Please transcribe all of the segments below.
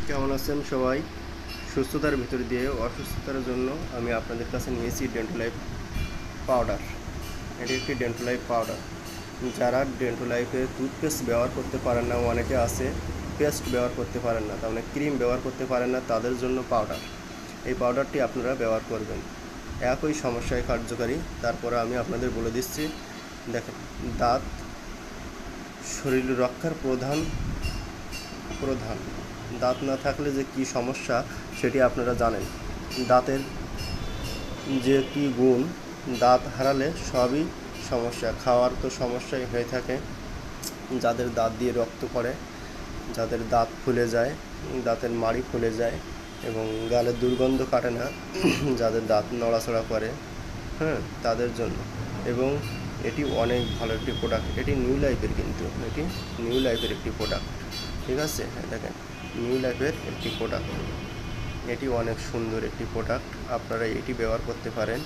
কেমন আছেন সবাই? সুস্থতার ভিতর দিয়ে অসুস্থতার জন্য আমি আপনাদের কাছে নিয়েছি ডেন্টোলাইফ পাউডার। এটি একটি ডেন্টোলাইফ পাউডার। যারা ডেন্টোলাইফে টুথপেস্ট ব্যবহার করতে পারেন না, অনেকে আছে পেস্ট ব্যবহার করতে পারেন না, তার মানে ক্রিম ব্যবহার করতে পারেন না, তাদের জন্য পাউডার। এই পাউডারটি আপনারা ব্যবহার করবেন, একই সমস্যায় কার্যকারী। তারপরে আমি আপনাদের বলে দিচ্ছি, দেখেন, দাঁত শরীর রক্ষার প্রধান প্রধান দাঁত না থাকলে যে কি সমস্যা সেটি আপনারা জানেন। দাঁতের যে কি গুণ, দাঁত হারালে সবই সমস্যা। খাওয়ার তো সমস্যাই হয়ে থাকে, যাদের দাঁত দিয়ে রক্ত পড়ে, যাদের দাঁত ফুলে যায়, দাঁতের মাড়ি ফুলে যায় এবং গালে দুর্গন্ধ কাটে না, যাদের দাঁত নড়াচড়া করে, তাদের জন্য। এবং এটি অনেক ভালো একটি প্রোডাক্ট। এটি নিউ লাইফের, কিন্তু এটি নিউ লাইফের একটি প্রোডাক্ট, ঠিক আছে? দেখেন, নিউ লাইফের একটি প্রোডাক্ট, এটি অনেক সুন্দর একটি প্রোডাক্ট। আপনারা এটি ব্যবহার করতে পারেন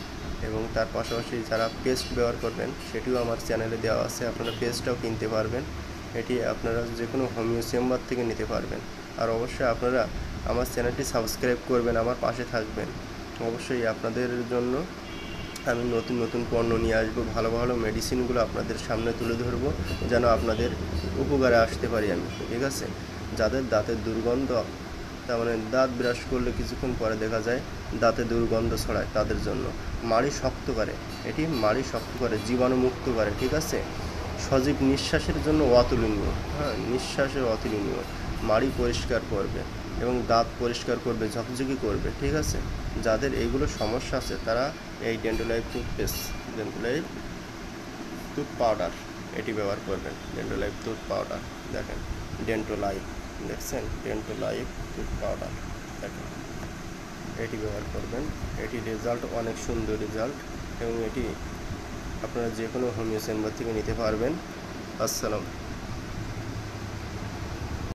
এবং তার পাশাপাশি যারা পেস্ট ব্যবহার করবেন সেটিও আমার চ্যানেলে দেওয়া আছে, আপনারা পেস্টটাও কিনতে পারবেন। এটি আপনারা যে কোনো হোমিও চেম্বার থেকে নিতে পারবেন। আর অবশ্যই আপনারা আমার চ্যানেলটি সাবস্ক্রাইব করবেন, আমার পাশে থাকবেন। অবশ্যই আপনাদের জন্য আমি নতুন নতুন পণ্য নিয়ে আসবো, ভালো ভালো মেডিসিনগুলো আপনাদের সামনে তুলে ধরবো, যেন আপনাদের উপকারে আসতে পারি আমি, ঠিক আছে? যাদের দাঁতের দুর্গন্ধ, তার মানে দাঁত ব্রাশ করলে কিছুক্ষণ পরে দেখা যায় দাঁতে দুর্গন্ধ ছড়ায়, তাদের জন্য। মাড়ি শক্ত করে, এটি মাড়ি শক্ত করে, জীবাণুমুক্ত করে, ঠিক আছে? সজীব নিঃশ্বাসের জন্য অতুলনীয়, নিঃশ্বাসের অতুলনীয়। মাড়ি পরিষ্কার করবে এবং দাঁত পরিষ্কার করবে, ঝকঝকি করবে, ঠিক আছে? যাদের এইগুলো সমস্যা আছে তারা এই ডেন্টোলাইফ টুথপেস্ট, ডেন্টোলাইফ টুথ পাউডার এটি ব্যবহার করবেন। ডেন্টোলাইফ টুথ পাউডার, দেখেন, ডেন্টোলাইফ, দেখছেন? ডেন্টোলাইফ টুথ পাউডার, দেখেন, এটি ব্যবহার করবেন। এটি রেজাল্ট অনেক সুন্দর রেজাল্ট এবং এটি আপনারা যে কোনো হোমিও চেম্বার থেকে নিতে পারবেন। আসসালাম।